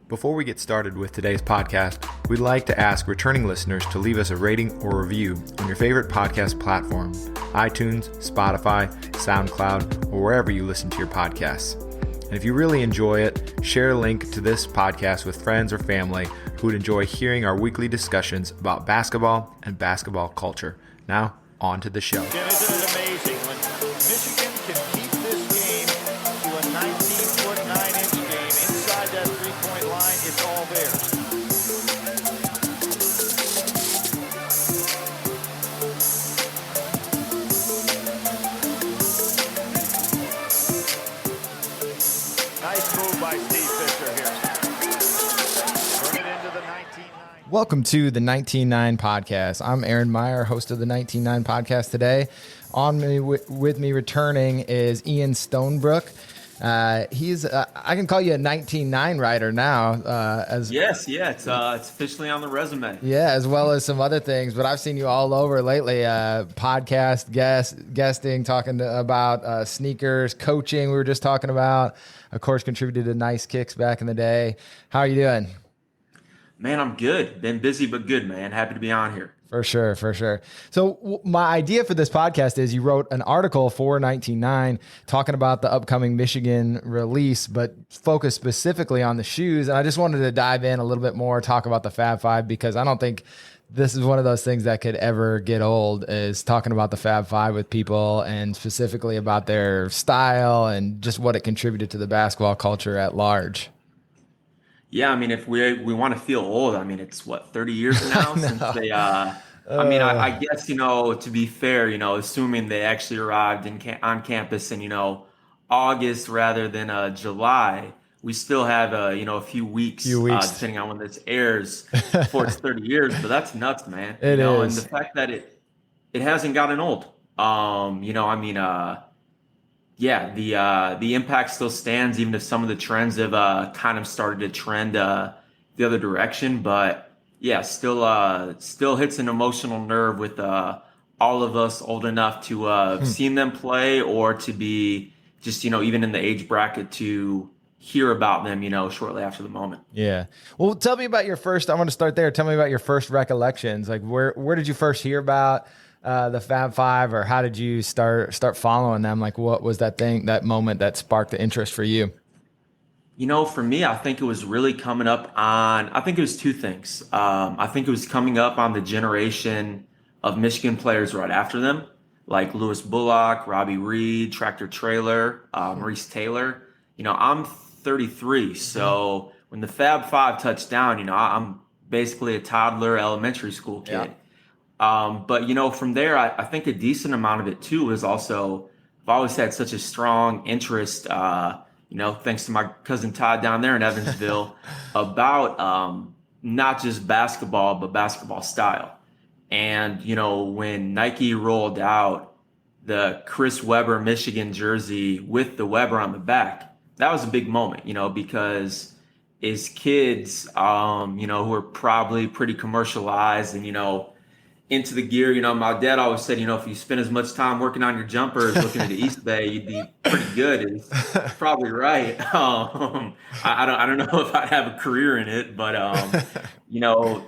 Before we get started with today's podcast, we'd like to ask returning listeners to leave us a rating or review on your favorite podcast platform, iTunes, Spotify, SoundCloud, or wherever you listen to your podcasts. And if you really enjoy it, share a link to this podcast with friends or family who would enjoy hearing our weekly discussions about basketball and basketball culture. Now, on to the show. Jim, isn't it amazing when Michigan can keep this game to a 19-foot, 9-inch game inside that three-point line? It's all theirs. Nice move by Steve Fisher here. Turn it into the 19-9. Welcome to the 19-9 podcast. I'm Aaron Meyer, host of the 19-9 podcast today. On me with me returning is Ian Stonebrook. He's I can call you a 19-9 writer now. Yes, it's officially on the resume. Yeah, as well as some other things. But I've seen you all over lately. Podcast guesting, talking about sneakers, coaching. We were just talking about. Of course, contributed to Nice Kicks back in the day. How are you doing? Man, I'm good. Been busy, but good, man. Happy to be on here. For sure. So my idea for this podcast is you wrote an article for 19.9 talking about the upcoming Michigan release, but focus specifically on the shoes. And I just wanted to dive in a little bit more, talk about the Fab Five, because I don't think this is one of those things that could ever get old, is talking about the Fab Five with people and specifically about their style and just what it contributed to the basketball culture at large. Yeah, I mean, if we want to feel old, I mean, it's 30 years now since they, I guess, to be fair, assuming they actually arrived on campus in, August rather than July, we still have, a few weeks. Depending on when this airs before it's 30 years, but that's nuts, man. It is. And the fact that it hasn't gotten old, yeah, the impact still stands, even if some of the trends have kind of started to trend the other direction. But yeah, still hits an emotional nerve with all of us old enough to have seen them play, or to be just even in the age bracket to hear about them shortly after the moment. Yeah. Well, tell me about your first. I want to start there. Tell me about your first recollections. Like where did you first hear about the Fab Five, or how did you start following them? Like, what was that moment that sparked the interest for you? For me, I think it was really coming up on, I think it was two things. I think it was coming up on the generation of Michigan players right after them, like Lewis Bullock, Robbie Reed, Tractor Trailer, Maurice Taylor. I'm 33, so when the Fab Five touched down, I'm basically a toddler elementary school kid. Yeah. But from there, I think a decent amount of it too is also, I've always had such a strong interest, thanks to my cousin Todd down there in Evansville, about not just basketball, but basketball style. And, when Nike rolled out the Chris Webber Michigan jersey with the Webber on the back, that was a big moment, because as kids, who are probably pretty commercialized and, into the gear, my dad always said, if you spend as much time working on your jumper as looking at the East Bay, you'd be pretty good. And he's probably right. I don't know if I'd have a career in it, but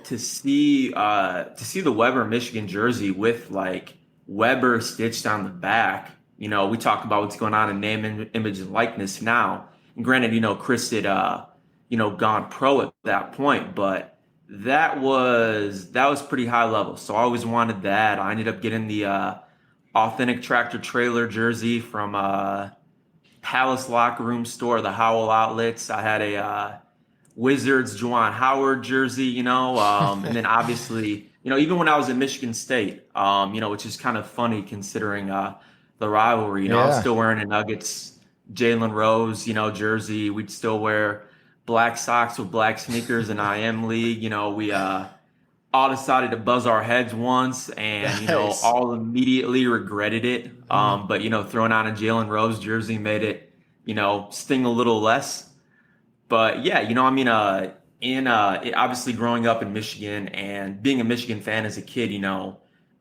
to see the Weber Michigan jersey with like Weber stitched on the back, we talk about what's going on in name, image, and likeness now. And granted, Chris had gone pro at that point, but that was pretty high level. So I always wanted that. I ended up getting the authentic Tractor Trailer jersey from Palace Locker Room Store, the Howell Outlets. I had a Wizards Juwan Howard jersey, and then obviously, even when I was at Michigan State, which is kind of funny considering the rivalry. I was still wearing a Nuggets Jalen Rose, jersey. We'd still wear black socks with black sneakers in IM League. We all decided to buzz our heads once, and all immediately regretted it. But throwing on a Jalen Rose jersey made it sting a little less. But yeah, obviously growing up in Michigan and being a Michigan fan as a kid,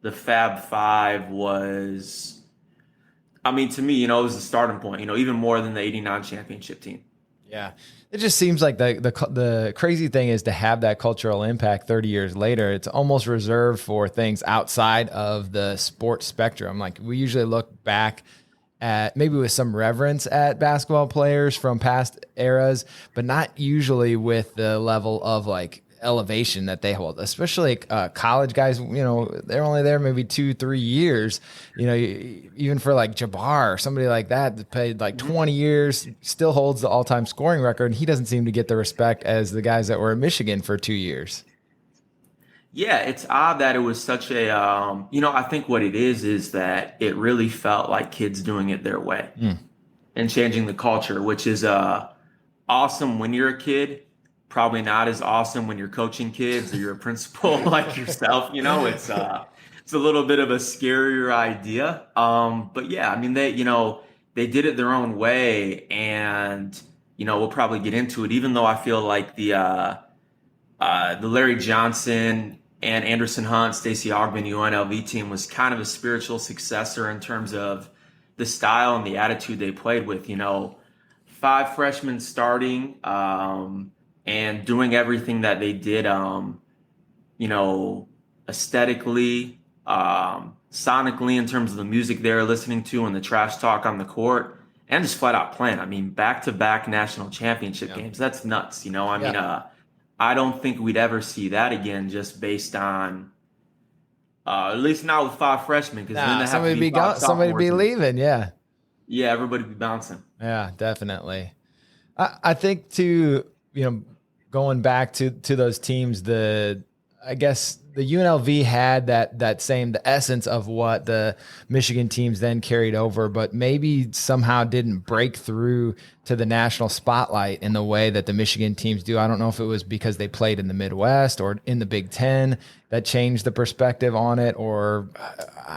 the Fab Five was, to me, it was the starting point, even more than the '89 championship team. Yeah. It just seems like the crazy thing is to have that cultural impact 30 years later. It's almost reserved for things outside of the sports spectrum. Like we usually look back at maybe with some reverence at basketball players from past eras, but not usually with the level of like elevation that they hold, especially college guys. They're only there maybe 2-3 years. Even for like Jabbar or somebody like that played like 20 years, still holds the all-time scoring record, and he doesn't seem to get the respect as the guys that were in Michigan for 2 years. Yeah, it's odd that it was such a, I think what it is that it really felt like kids doing it their way and changing the culture, which is awesome when you're a kid. Probably not as awesome when you're coaching kids or you're a principal like yourself. It's a little bit of a scarier idea. But yeah, I mean, they did it their own way, and we'll probably get into it. Even though I feel like the Larry Johnson and Anderson Hunt, Stacey Augmon UNLV team was kind of a spiritual successor in terms of the style and the attitude they played with. 5 freshmen starting. And doing everything that they did, aesthetically, sonically, in terms of the music they're listening to and the trash talk on the court, and just flat out playing. I mean, back-to-back national championship games. That's nuts. I don't think we'd ever see that again, just based on, at least not with 5 freshmen, because then somebody be leaving. Yeah, everybody be bouncing. Yeah, definitely. I think too. Going back to those teams, I guess the UNLV had the essence of what the Michigan teams then carried over, but maybe somehow didn't break through to the national spotlight in the way that the Michigan teams do. I don't know if it was because they played in the Midwest or in the Big Ten that changed the perspective on it, or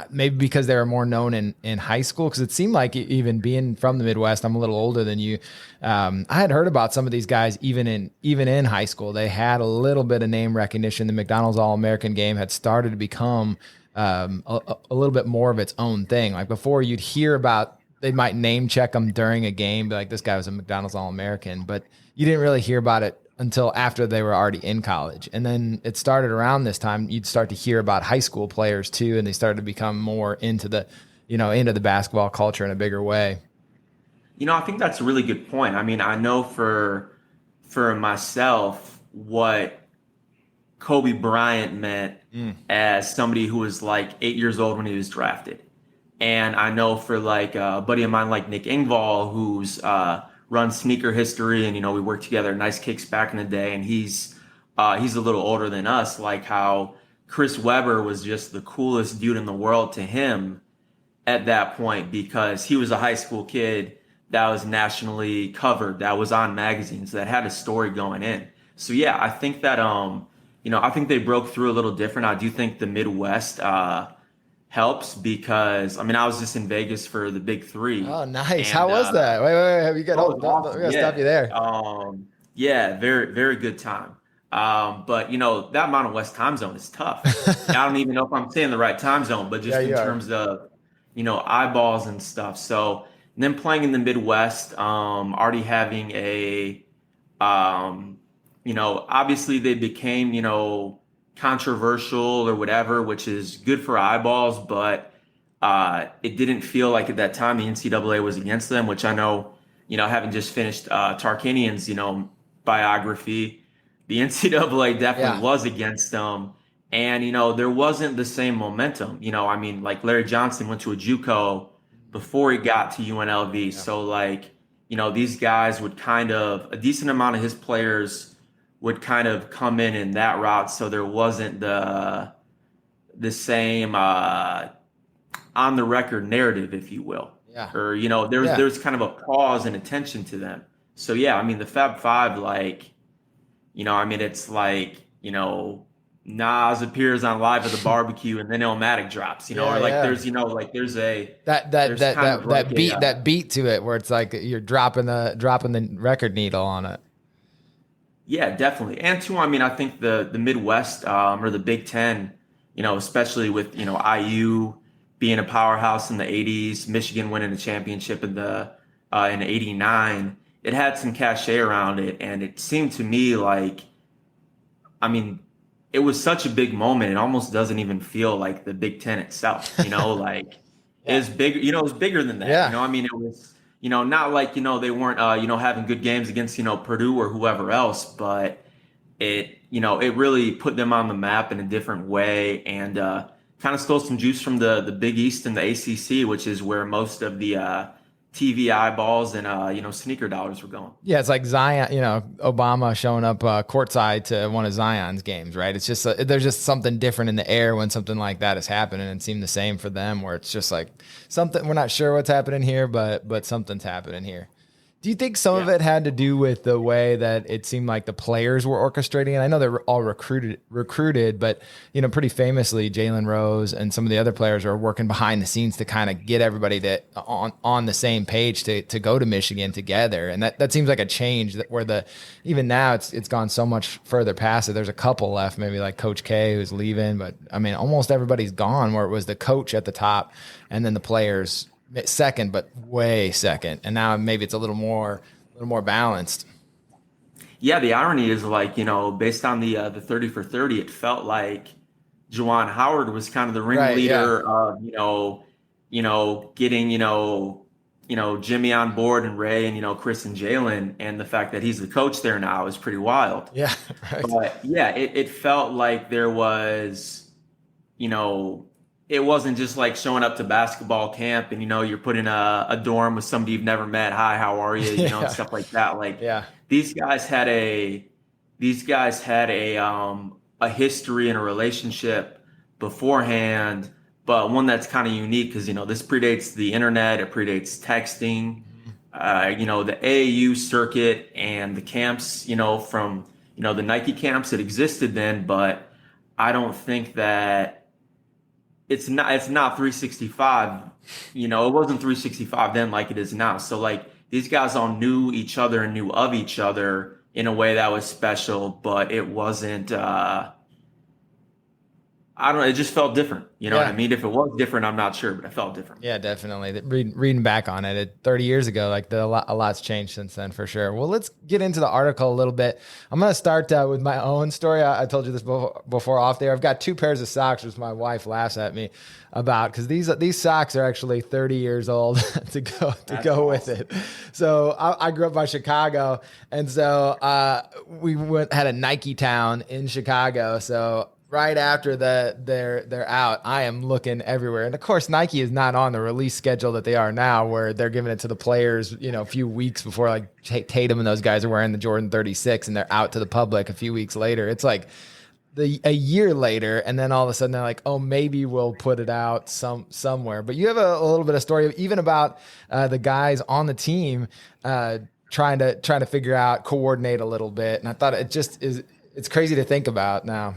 maybe because they were more known in high school. Because it seemed like, even being from the Midwest, I'm a little older than you. I had heard about some of these guys even in high school. They had a little bit of name recognition. The McDonald's All-American game had started to become a little bit more of its own thing. Like before, you'd hear about, they might name check them during a game, be like, this guy was a McDonald's All-American, but you didn't really hear about it until after they were already in college. And then it started around this time, you'd start to hear about high school players too, and they started to become more into the basketball culture in a bigger way. I think that's a really good point. I mean, I know for myself what Kobe Bryant meant as somebody who was like 8 years old when he was drafted. And I know for like a buddy of mine like Nick Engvall, who's run sneaker history, and we worked together at Nice Kicks back in the day, and he's a little older than us, like how Chris Webber was just the coolest dude in the world to him at that point, because he was a high school kid that was nationally covered, that was on magazines, that had a story going in. So yeah, I think that I think they broke through a little different. I do think the Midwest helps, because I was just in Vegas for the Big 3. Oh, nice. How was that? Wait. Have you got? Awesome. We gotta stop you there. Yeah, very, very good time. But that Mountain West time zone is tough. I don't even know if I'm saying the right time zone, but just in terms of eyeballs and stuff. So, and then playing in the Midwest, already having a obviously they became controversial or whatever, which is good for eyeballs, but it didn't feel like at that time the NCAA was against them, which I know, having just finished Tarkanian's, biography, the NCAA definitely was against them. And, there wasn't the same momentum. Like Larry Johnson went to a JUCO before he got to UNLV. Yeah. So like, these guys would a decent amount of his players would kind of come in that route, so there wasn't the same on the record narrative, if you will. Yeah. Or there's kind of a pause and attention to them. So yeah, the Fab Five, like, it's like Nas appears on Live at the Barbecue and then Illmatic drops, there's there's a that beat to it where it's like you're dropping the record needle on it. Yeah, definitely. And two, I think the Midwest or the Big Ten, especially with, IU being a powerhouse in the 80s, Michigan winning a championship in '89, it had some cachet around it, and it seemed to me like, I mean, it was such a big moment. It almost doesn't even feel like the Big Ten itself, like it's big, it was bigger than that. Yeah. I mean, it was, not like, they weren't, having good games against, Purdue or whoever else, but it really put them on the map in a different way, and kind of stole some juice from the Big East and the ACC, which is where most of the TV eyeballs and sneaker dollars were going. Yeah, it's like Zion, Obama showing up courtside to one of Zion's games, right? It's just there's just something different in the air when something like that is happening, and it seemed the same for them, where it's just like something, we're not sure what's happening here, but something's happening here. Do you think some of it had to do with the way that it seemed like the players were orchestrating it? I know they're all recruited, but pretty famously, Jalen Rose and some of the other players are working behind the scenes to kind of get everybody on the same page to go to Michigan together. And that seems like a change where even now it's gone so much further past it. There's a couple left, maybe like Coach K who's leaving, but I mean, almost everybody's gone, where it was the coach at the top and then the players second, but way second, and now maybe it's a little more balanced. Yeah, the irony is, like, based on the 30 for 30, it felt like Juwan Howard was kind of the ringleader of getting Jimmy on board, and Ray and Chris and Jalen, and the fact that he's the coach there now is pretty wild. Yeah, right. But yeah, it felt like there was it wasn't just like showing up to basketball camp and, you're put in a dorm with somebody you've never met. Hi, how are you? And stuff like that. Like, these guys had a history and a relationship beforehand, but one that's kind of unique because, this predates the internet. It predates texting, the AAU circuit and the camps, from, the Nike camps that existed then, but I don't think that, it's not 365, it wasn't 365 then like it is now. So like these guys all knew each other and knew of each other in a way that was special, but it wasn't, I don't know, it just felt different. You know what I mean? If it was different, I'm not sure, but it felt different. Yeah, definitely. Reading back on it 30 years ago, like a lot's changed since then for sure. Well, let's get into the article a little bit. I'm going to start with my own story. I told you this before off there. I've got 2 pairs of socks, which my wife laughs at me about, because these socks are actually 30 years old to go with it. So I grew up by Chicago, and so we had a Nike town in Chicago. So right after they're out, I am looking everywhere. And of course, Nike is not on the release schedule that they are now, where they're giving it to the players, a few weeks before, like Tatum and those guys are wearing the Jordan 36 and they're out to the public a few weeks later. It's like a year later, and then all of a sudden they're like, oh, maybe we'll put it out somewhere. But you have a little bit of story even about the guys on the team trying to figure out, coordinate a little bit. And I thought it's crazy to think about now.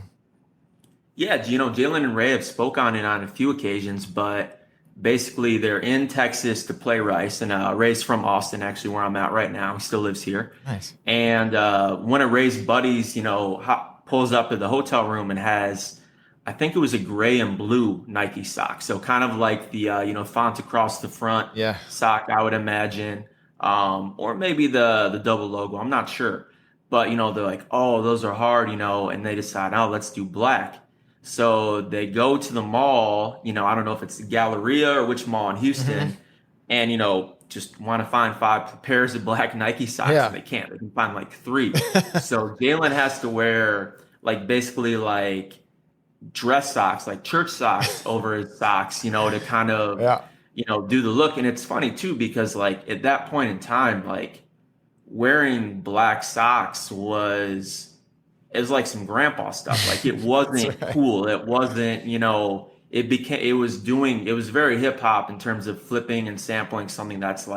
Yeah, Jalen and Ray have spoke on it on a few occasions, but basically they're in Texas to play Rice, and Ray's from Austin, actually, where I'm at right now. He still lives here. Nice. And one of Ray's buddies, pulls up to the hotel room and has, I think it was a gray and blue Nike sock. So kind of like the, font across the front sock, I would imagine, or maybe the double logo. I'm not sure. But, they're like, oh, those are hard, and they decide, oh, let's do black. So they go to the mall, I don't know if it's the Galleria or which mall in Houston, and, just want to find 5 pairs of black Nike socks. Yeah. And they can't. They can find like 3. So Jalen has to wear basically dress socks, like church socks over his socks, to kind of, do the look. And it's funny too, because at that point in time, wearing black socks was like some grandpa stuff. Like it wasn't cool. It wasn't, it was very hip hop in terms of flipping and sampling something that's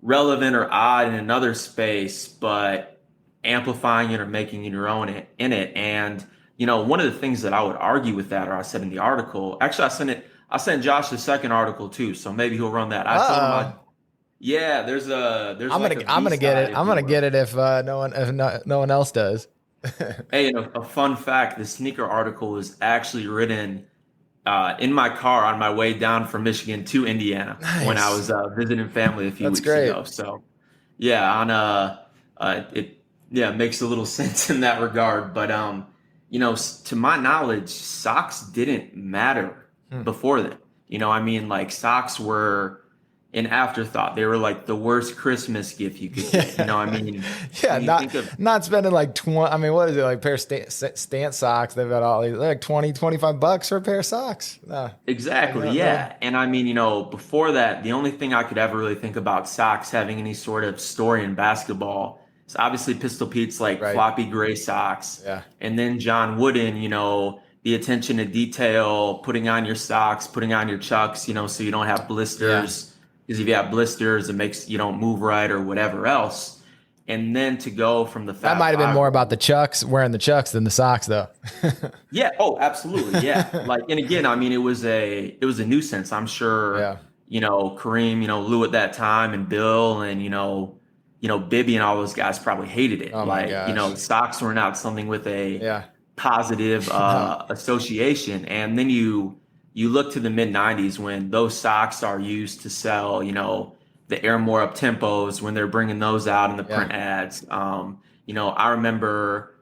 relevant or odd in another space, but amplifying it or making it your own in it. And, one of the things that I would argue with that, or I said in the article, actually I sent Josh the second article too. So maybe he'll run that. I told him there's I'm gonna get it. I'm gonna get it if no one else does. Hey, a fun fact, the sneaker article is actually written in my car on my way down from Michigan to Indiana. Nice. When I was visiting family a few weeks ago. So Yeah, on it yeah makes a little sense in that regard. But to my knowledge, socks didn't matter before then. I mean, like socks were an afterthought. They were like the worst Christmas gift you could get. I mean, Yeah, when you not think of not spending like 20. I mean, what is it, like a pair of stance socks? They've got all these, like 20, 25 bucks for a pair of socks. exactly, No. yeah. And I mean, before that, the only thing I could ever really think about socks having any sort of story in basketball is obviously Pistol Pete's like Right. floppy gray socks. Yeah. And then John Wooden, the attention to detail, putting on your socks, putting on your chucks, so you don't have blisters. Because if you have blisters, it makes you don't move right or whatever else. And then to go from the That Fab might have been Five, more about the chucks, wearing the chucks than the socks, though. yeah, oh, absolutely, yeah. Like, and again, I mean, it was a nuisance. I'm sure, Yeah. Kareem, Lou at that time, and Bill, and Bibby, and all those guys probably hated it. Oh my Like, gosh. socks were not something with a Yeah. positive association. And then you look to the mid '90s when those socks are used to sell, the Air More Up Tempos when they're bringing those out in the print ads. I remember,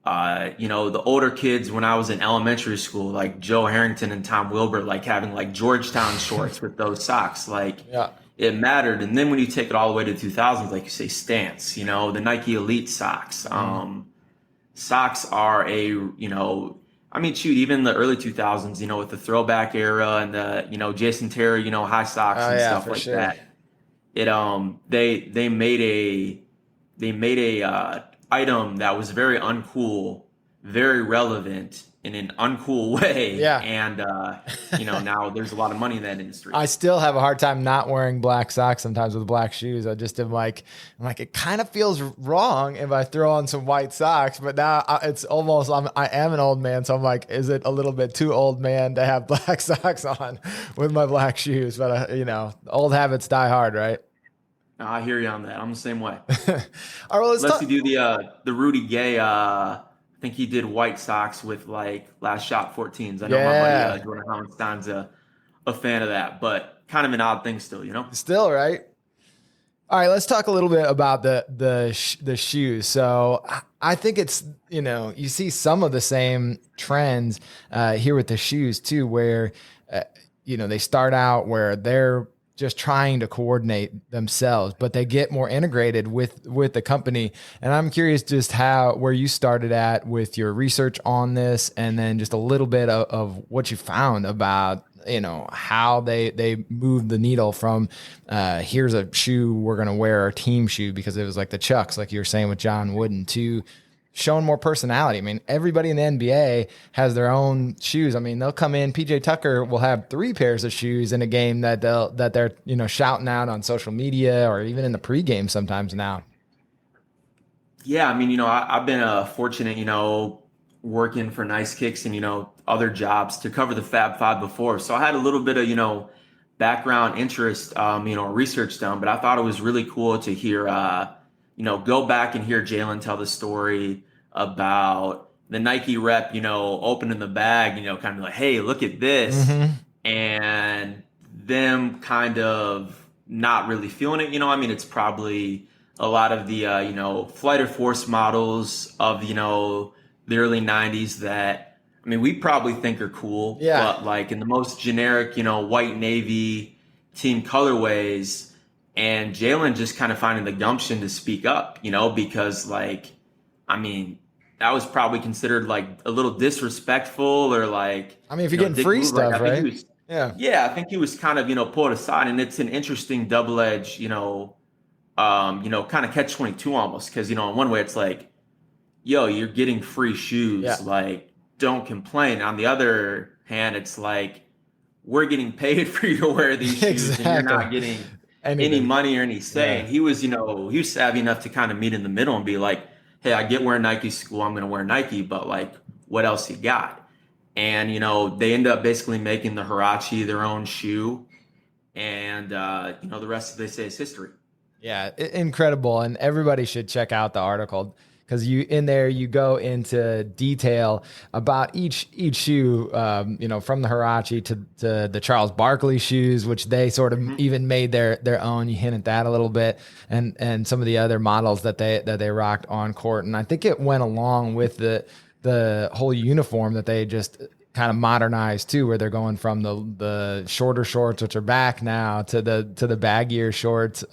the older kids when I was in elementary school, like Joe Harrington and Tom Wilbur, like having like Georgetown shorts with those socks, like Yeah. it mattered. And then when you take it all the way to 2000s, like you say, Stance, the Nike Elite socks. Socks are I mean, shoot, even the early 2000s, with the throwback era and the, Jason Terry, high socks Oh and yeah, stuff for like sure. that. It they made a item that was very uncool, very relevant in an uncool way. Yeah. And now there's a lot of money in that industry. I still have a hard time not wearing black socks sometimes with black shoes. I just am like, it kind of feels wrong if I throw on some white socks, but now it's almost, I am an old man. So I'm like, is it a little bit too old man to have black socks on with my black shoes? But old habits die hard, right? I hear you on that. I'm the same way. All right, well, let's Unless talk. you do the Rudy Gay, I think he did white socks with like last shot 14s. I know my Yeah. buddy Jordan Howenstein's a fan of that, but kind of an odd thing still. Still, right? All right, let's talk a little bit about the shoes. So I think it's, you see some of the same trends here with the shoes too, where they start out where they're just trying to coordinate themselves, but they get more integrated with the company. And I'm curious just where you started at with your research on this, and then just a little bit of what you found about, how they moved the needle from, here's a shoe we're going to wear, our team shoe, because it was like the Chucks, like you were saying with John Wooden, to showing more personality. I mean, everybody in the NBA has their own shoes. I mean, they'll come in, PJ Tucker will have 3 pairs of shoes in a game that they're shouting out on social media or even in the pregame sometimes now. Yeah, I mean, I've been fortunate, working for Nice Kicks and, other jobs to cover the Fab Five before. So I had a little bit of, background interest, research done, but I thought it was really cool to hear, go back and hear Jalen tell the story about the Nike rep, opening the bag, kind of like, hey, look at this. And them kind of not really feeling it. I mean, it's probably a lot of the, Flight or Force models of, the early 90s that, I mean, we probably think are cool. Yeah. But like in the most generic, white navy team colorways, and Jalen just kind of finding the gumption to speak up, because like, I mean, that was probably considered like a little disrespectful or like, I mean, if you're getting free stuff, I think right? he was, Yeah. I think he was kind of, pulled aside, and it's an interesting double-edged, kind of catch-22 almost. Cause, in one way it's like, yo, you're getting free shoes. Yeah. Like, don't complain. On the other hand, it's like, we're getting paid for you to wear these shoes and you're not getting any money or any say. And he was, he was savvy enough to kind of meet in the middle and be like, hey, I get wearing Nike school. I'm going to wear Nike, but like, what else you got? And, they end up basically making the Huarache their own shoe. And, the rest, they say, is history. Yeah, incredible. And everybody should check out the article because you go into detail about each shoe, from the Huarache to the Charles Barkley shoes, which they sort of even made their own. You hint at that a little bit, and some of the other models that they rocked on court. And I think it went along with the whole uniform that they just kind of modernized too, where they're going from the shorter shorts, which are back now, to the baggier shorts.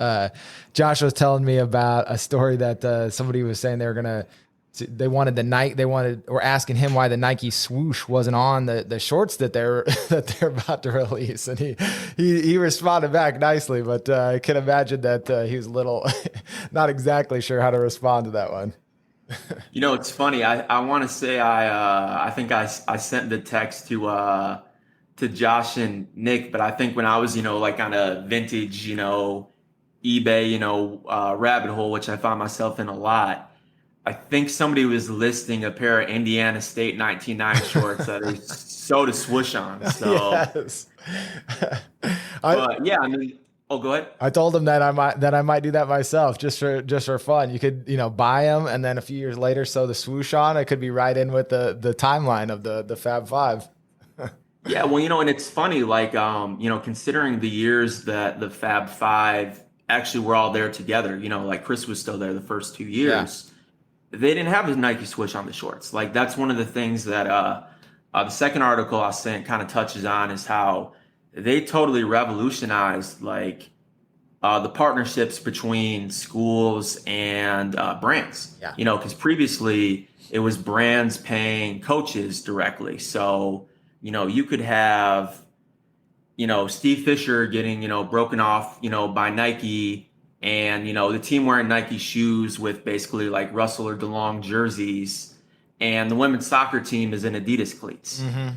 Josh was telling me about a story that somebody was saying they were asking him why the Nike swoosh wasn't on the shorts that they're about to release, and he responded back nicely, but I can imagine that he was a little not exactly sure how to respond to that one. It's funny. I want to say I think I sent the text to Josh and Nick, but I think when I was like on a vintage eBay rabbit hole, which I find myself in a lot, I think somebody was listing a pair of Indiana State 1990 shorts that they sewed a swoosh on. So yes. yeah, I mean. Oh, go ahead. I told him that I might do that myself just for fun. You could, buy them and then a few years later sew the swoosh on. It could be right in with the timeline of the Fab Five. Yeah, well, and it's funny, like, considering the years that the Fab Five actually were all there together, like Chris was still there the first 2 years. Yeah. They didn't have a Nike swoosh on the shorts. Like, that's one of the things that the second article I sent kind of touches on, is how they totally revolutionized like the partnerships between schools and brands. Yeah. Because previously it was brands paying coaches directly. So, you could have, Steve Fisher getting, broken off, by Nike, and, the team wearing Nike shoes with basically like Russell or DeLong jerseys, and the women's soccer team is in Adidas cleats. Mm-hmm.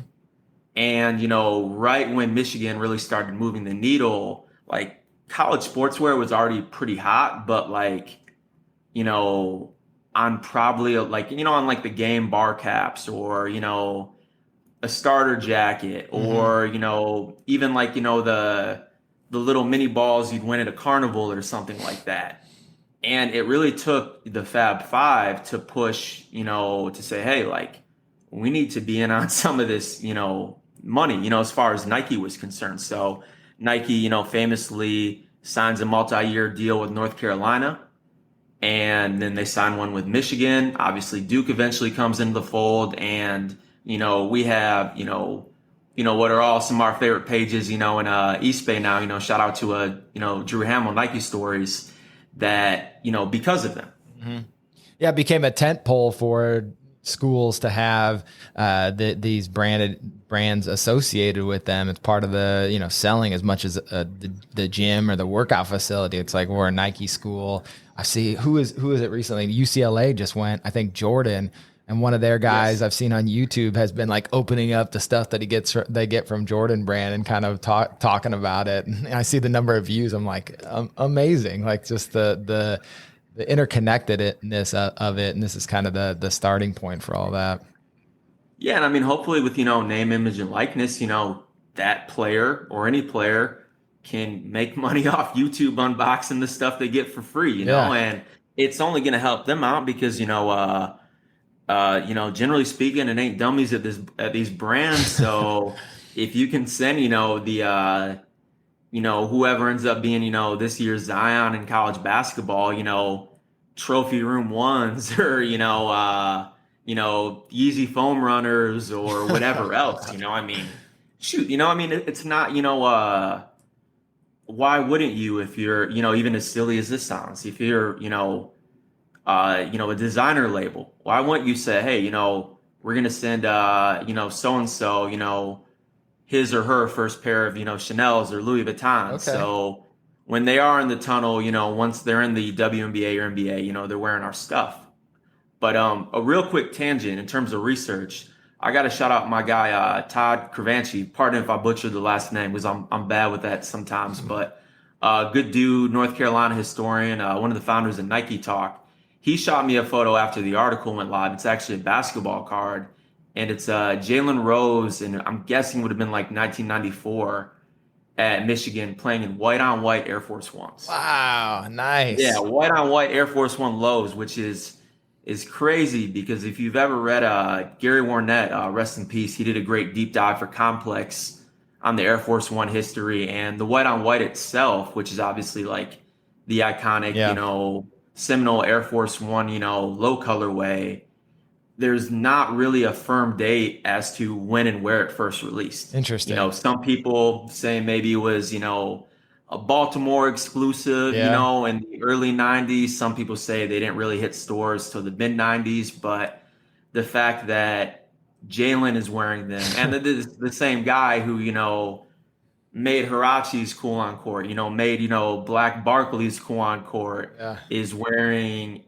And, right when Michigan really started moving the needle, like college sportswear was already pretty hot, but like, on probably like, on like the game bar caps, or, a starter jacket, or, even like, the little mini balls you'd win at a carnival or something like that. And it really took the Fab Five to push, to say, hey, like, we need to be in on some of this, money, as far as Nike was concerned. So Nike, famously signs a multi-year deal with North Carolina, and then they sign one with Michigan. Obviously, Duke eventually comes into the fold, and, we have, what are all some of our favorite pages, in East Bay now, shout out to, Drew Hamill Nike stories that, because of them. Mm-hmm. Yeah, it became a tent pole for schools to have these brands associated with them. It's part of the selling, as much as the gym or the workout facility. It's like, we're a Nike school. I see who is it recently? UCLA just went. I think Jordan, and one of their guys, yes, I've seen on YouTube has been like opening up the stuff that they get from Jordan brand and kind of talking about it. And I see the number of views. I'm like, amazing. Like, just the interconnectedness of it. And this is kind of the starting point for all that. Yeah. And I mean, hopefully with, name, image, and likeness, that player or any player can make money off YouTube unboxing the stuff they get for free, you know, and it's only going to help them out because, generally speaking, it ain't dummies at these brands. So if you can send, whoever ends up being, this year's Zion in college basketball, trophy room ones, or, Yeezy foam runners or whatever else, shoot, it's not, why wouldn't you, if you're, even as silly as this sounds, if you're, a designer label, why wouldn't you say, hey, we're going to send, so-and-so, his or her first pair of, Chanel's or Louis Vuittons. Okay. So when they are in the tunnel, once they're in the WNBA or NBA, they're wearing our stuff. But a real quick tangent in terms of research, I got to shout out my guy, Todd Cravanchi. Pardon if I butchered the last name, because I'm bad with that sometimes. But good dude, North Carolina historian, one of the founders of Nike Talk. He shot me a photo after the article went live. It's actually a basketball card. And it's Jalen Rose, and I'm guessing would have been like 1994 at Michigan, playing in white-on-white Air Force Ones. Wow, nice. Yeah, white-on-white Air Force One lows, which is is crazy because if you've ever read Gary Warnett, rest in peace, he did a great deep dive for Complex on the Air Force One history and the white on white itself, which is obviously like the iconic, seminal Air Force One, low colorway. There's not really a firm date as to when and where it first released. Interesting. Some people say maybe it was, a Baltimore exclusive, in the early 90s. Some people say they didn't really hit stores till the mid 90s, but the fact that Jalen is wearing them and the same guy who, made Hirachis cool on court, made, Black Barkley's cool on court is wearing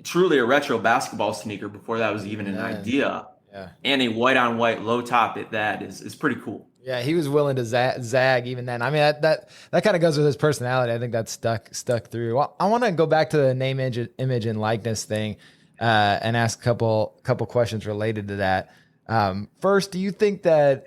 truly a retro basketball sneaker before that was even an idea. Yeah. And a white on white low top at that is pretty cool. Yeah, he was willing to zag even then. I mean, that kind of goes with his personality. I think that's stuck through. Well, I want to go back to the name, image, and likeness thing, and ask a couple questions related to that. First, do you think that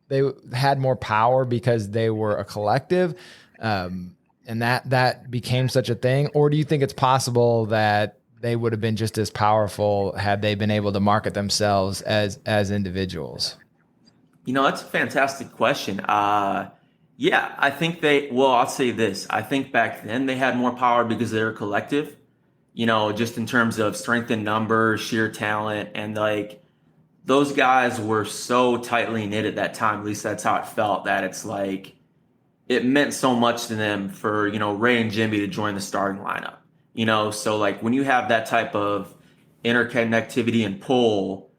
they had more power because they were a collective, and that became such a thing, or do you think it's possible that they would have been just as powerful had they been able to market themselves as individuals? That's a fantastic question. I think I'll say this. I think back then they had more power because they were collective, just in terms of strength in numbers, sheer talent. And like those guys were so tightly knit at that time. At least that's how it felt, that it's like it meant so much to them for, Ray and Jimmy to join the starting lineup, so like when you have that type of interconnectivity and pull,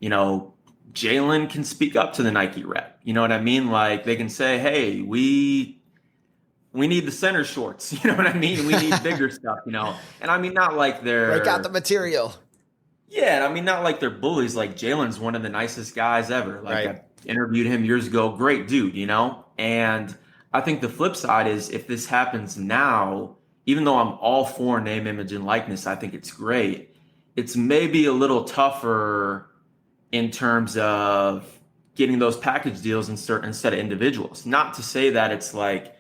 Jalen can speak up to the Nike rep. You know what I mean? Like they can say, hey, we need the center shorts. You know what I mean? We need bigger stuff, And I mean, not like they're... Break out the material. Yeah, I mean, not like they're bullies. Like Jalen's one of the nicest guys ever. Like I interviewed him years ago. Great dude, And I think the flip side is if this happens now, even though I'm all for name, image, and likeness, I think it's great. It's maybe a little tougher in terms of getting those package deals instead of individuals. Not to say that it's like,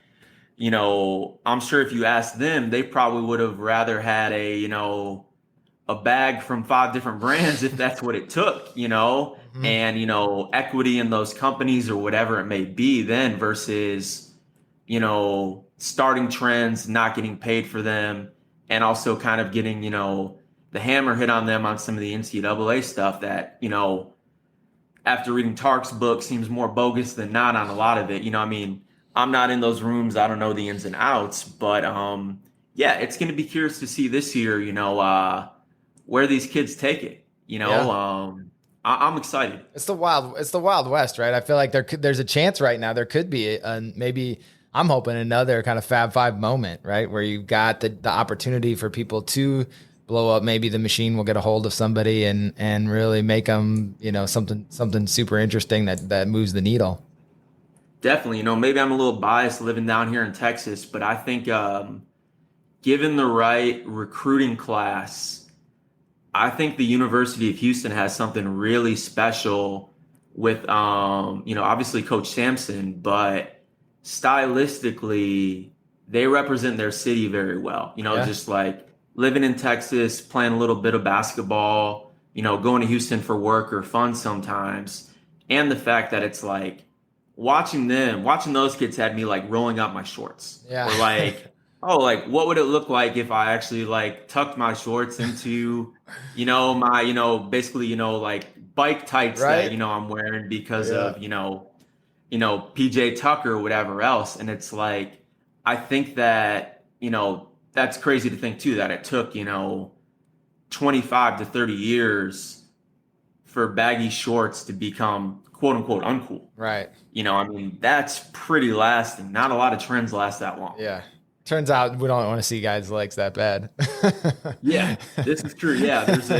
I'm sure if you asked them, they probably would have rather had a bag from 5 different brands if that's what it took, and, equity in those companies or whatever it may be then versus, starting trends, not getting paid for them, and also kind of getting, the hammer hit on them on some of the NCAA stuff that, after reading Tark's book seems more bogus than not on a lot of it. I'm not in those rooms. I don't know the ins and outs, but it's going to be curious to see this year, where these kids take it, I'm excited. It's the Wild West, right? I feel like there's a chance right now. There could be maybe I'm hoping another kind of Fab Five moment, right? Where you've got the opportunity for people to blow up. Maybe the machine will get a hold of somebody and really make them, something super interesting that moves the needle. Definitely. Maybe I'm a little biased living down here in Texas, but I think given the right recruiting class, I think the University of Houston has something really special with, obviously Coach Sampson, but stylistically, they represent their city very well. Just like living in Texas, playing a little bit of basketball, going to Houston for work or fun sometimes. And the fact that it's like watching those kids had me like rolling up my shorts. Yeah. Or like, what would it look like if I actually like tucked my shorts into, my, basically, like bike tights that, I'm wearing because of, PJ Tucker or whatever else. And it's like, I think that, that's crazy to think too, that it took, 25 to 30 years for baggy shorts to become quote unquote uncool. Right. That's pretty lasting. Not a lot of trends last that long. Yeah. Turns out we don't want to see guys' legs that bad. Yeah, this is true. Yeah, there's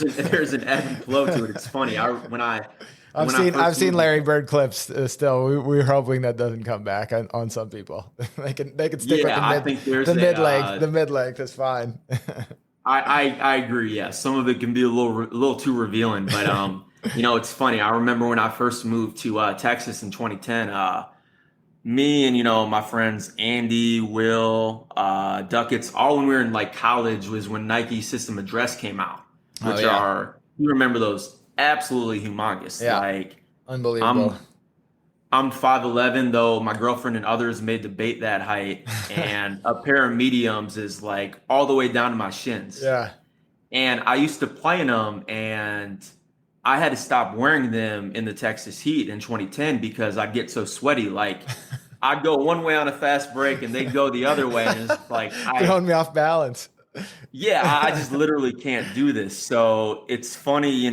an ebb and flow to it. It's funny. I've seen Larry Bird clips still. We're hoping that doesn't come back on some people. they can stick with the mid leg. That's fine. I agree. Yeah, some of it can be a little too revealing, but it's funny. I remember when I first moved to Texas in 2010. me and, my friends, Andy, Will, Duckett's, all when we were in like college was when Nike System Address came out, Oh, which yeah. you remember those, absolutely humongous. Yeah. Like Unbelievable. I'm 5'11", though my girlfriend and others may debate that height, and a pair of mediums is like all the way down to my shins. Yeah. And I used to play in them, and I had to stop wearing them in the Texas heat in 2010 because I'd get so sweaty. Like I'd go one way on a fast break and they'd go the other way. And it's like, Throwing me off balance. I just literally can't do this. So it's funny,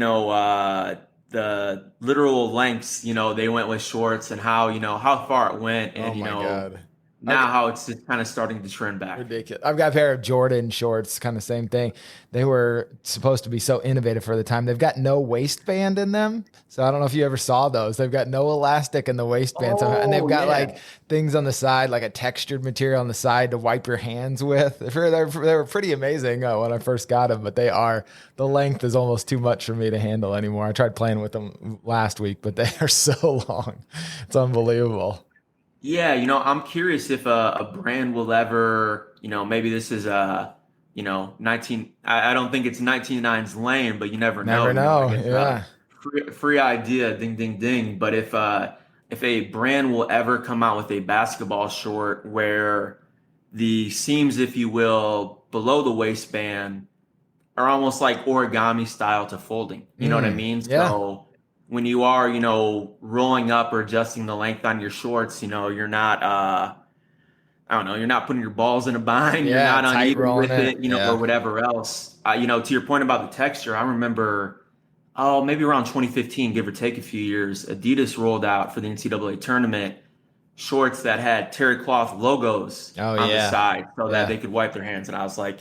the literal lengths, they went with shorts and how far it went. And, Oh my God. now how it's just kind of starting to trend back. Ridiculous. I've got a pair of Jordan shorts, kind of same thing. They were supposed to be so innovative for the time. They've got no waistband in them. So I don't know if you ever saw those. They've got no elastic in the waistband. And they've got like things on the side, like a textured material on the side to wipe your hands with. They were pretty amazing when I first got them, but the length is almost too much for me to handle anymore. I tried playing with them last week, but they are so long. It's unbelievable. Yeah, I'm curious if a brand will ever, maybe this is 19. I don't think it's 1999's lane, but you never know. Never know. I guess, Yeah. free idea, ding ding ding. But if a brand will ever come out with a basketball short where the seams, if you will, below the waistband are almost like origami style to folding. You know what I mean? Yeah. So when you are, rolling up or adjusting the length on your shorts, you're not, you're not putting your balls in a bind. You're not uneven with it, or whatever else. To your point about the texture, I remember, maybe around 2015, give or take a few years, Adidas rolled out for the NCAA tournament shorts that had terry cloth logos on the side so that they could wipe their hands. And I was like,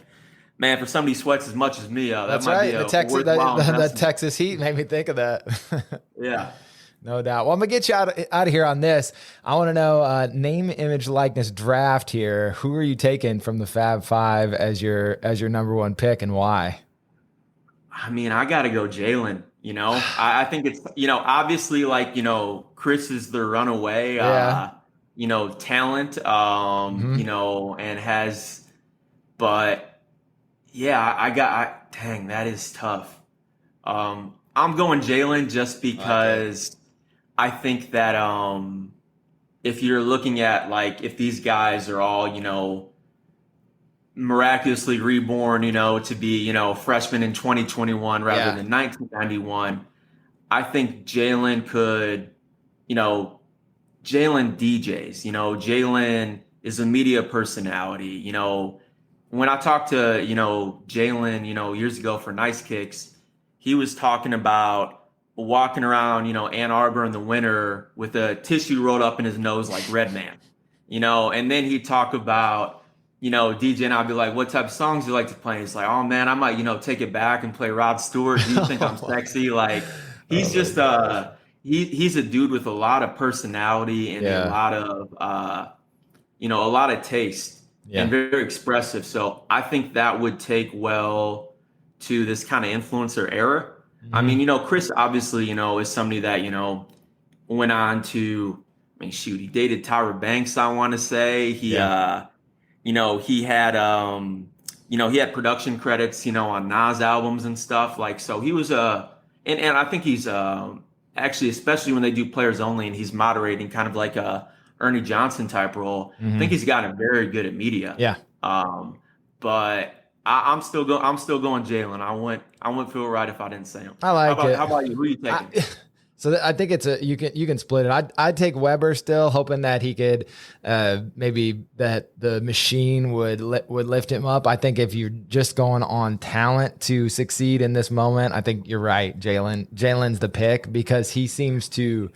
man, for somebody who sweats as much as me, that That's might right. be The Texas heat made me think of that. Yeah. No doubt. Well, I'm gonna get you out of here on this. I want to know name, image, likeness draft here. Who are you taking from the Fab Five as your number one pick, and why? I mean, I got to go Jalen. I think it's obviously like Chris is the runaway. Talent. And has, but. Yeah, dang, that is tough. I'm going Jalen just because I think that if you're looking at like if these guys are all, miraculously reborn, to be, freshmen in 2021 rather than 1991, I think Jalen could, Jalen DJs, Jalen is a media personality, when I talked to, Jalen, years ago for Nice Kicks, he was talking about walking around, Ann Arbor in the winter with a tissue rolled up in his nose like Redman, and then he'd talk about, DJ, and I'd be like, what type of songs do you like to play? And he's like, oh man, I might, take it back and play Rod Stewart. Do you think I'm sexy? Like, he's he's a dude with a lot of personality and a lot of, a lot of taste. And very expressive. So I think that would take well to this kind of influencer era. I mean, Chris obviously, is somebody that, went on to, he dated Tyra Banks, I want to say. He had, he had production credits, on Nas albums and stuff. Like, so he was and I think he's actually, especially when they do players only and he's moderating kind of like a Ernie Johnson type role. I think he's gotten very good at media. Yeah. But I'm still going Jalen. I wouldn't feel right if I didn't say him. I like it. How about you? Who are you taking? So I think you can split it. I'd take Weber still, hoping that he could maybe that the machine would lift him up. I think if you're just going on talent to succeed in this moment, I think you're right. Jalen's the pick because he seems to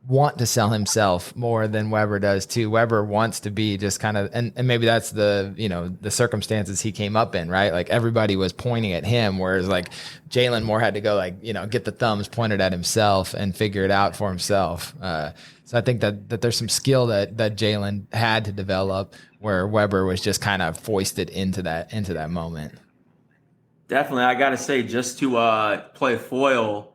want to sell himself more than Weber does too. Weber wants to be just kind of, and maybe that's the circumstances he came up in, right? Like everybody was pointing at him, whereas like Jalen more had to go like, get the thumbs pointed at himself and figure it out for himself. So I think that there's some skill that Jalen had to develop where Weber was just kind of foisted into that moment. Definitely. I got to say, just to play foil,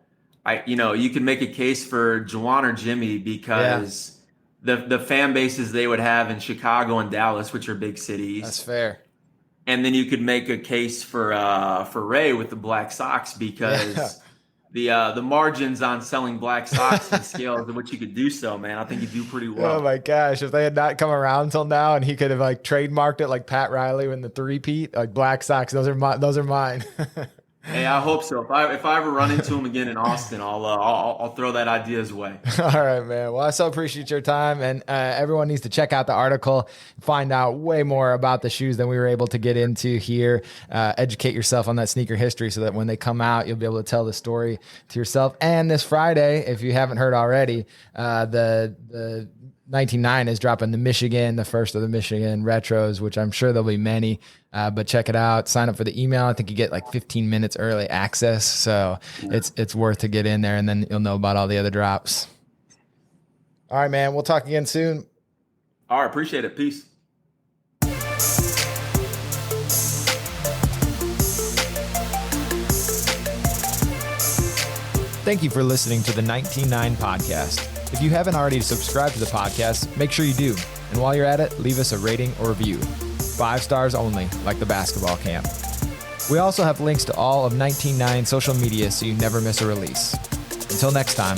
you can make a case for Juwan or Jimmy because the fan bases they would have in Chicago and Dallas, which are big cities. That's fair. And then you could make a case for Ray with the Black Sox because the margins on selling black socks and scales in which you could do so, man. I think you do pretty well. Oh my gosh. If they had not come around until now and he could have like trademarked it like Pat Riley in the three-peat, like black socks, those are mine. Hey, I hope so. If I ever run into him again in Austin, I'll throw that idea his way. All right, man. Well, I so appreciate your time, and everyone needs to check out the article, find out way more about the shoes than we were able to get into here. Educate yourself on that sneaker history so that when they come out, you'll be able to tell the story to yourself. And this Friday, if you haven't heard already, the 99 is dropping the first of the Michigan retros, which I'm sure there'll be many. But check it out. Sign up for the email. I think you get like 15 minutes early access. So it's worth to get in there, and then you'll know about all the other drops. All right, man. We'll talk again soon. All right. Appreciate it. Peace. Thank you for listening to the 199 podcast. If you haven't already subscribed to the podcast, make sure you do. And while you're at it, leave us a rating or review. 5 stars only, like the basketball camp. We also have links to all of 199 social media so you never miss a release. Until next time,